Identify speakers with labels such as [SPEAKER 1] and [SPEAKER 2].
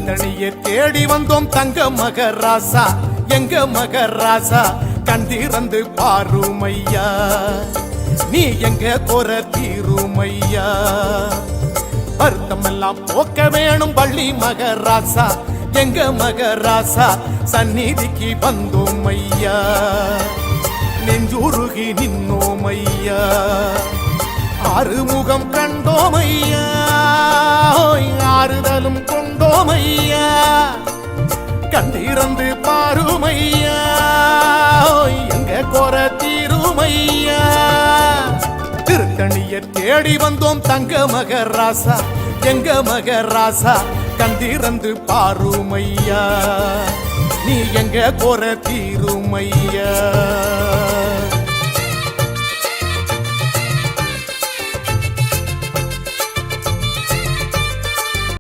[SPEAKER 1] திருத்தணியை தேடி வந்தோம் தங்க மகராசா எங்க மகராசா கண்டிறந்து பாருமையா நீ எங்க குற தீருமையா வருத்தம் எல்லாம் போக்க வேணும் பள்ளி மகராசா எங்க மகராசா சந்நிதிக்கு வந்தோம் ஐயா நெஞ்சுருகி நின்னோம் ஐயா ஆறுமுகம் கண்டோம் ஐயா ஆறுதலும் கொண்டோம் ஐயா கண்டிறந்து பாருமையா எங்க குற தீருமையா திருத்தணியை தேடி வந்தோம் தங்க மகராசா எங்க மகராசா கண்டிறந்து பாருமையா நீ எங்க குற தீருமையா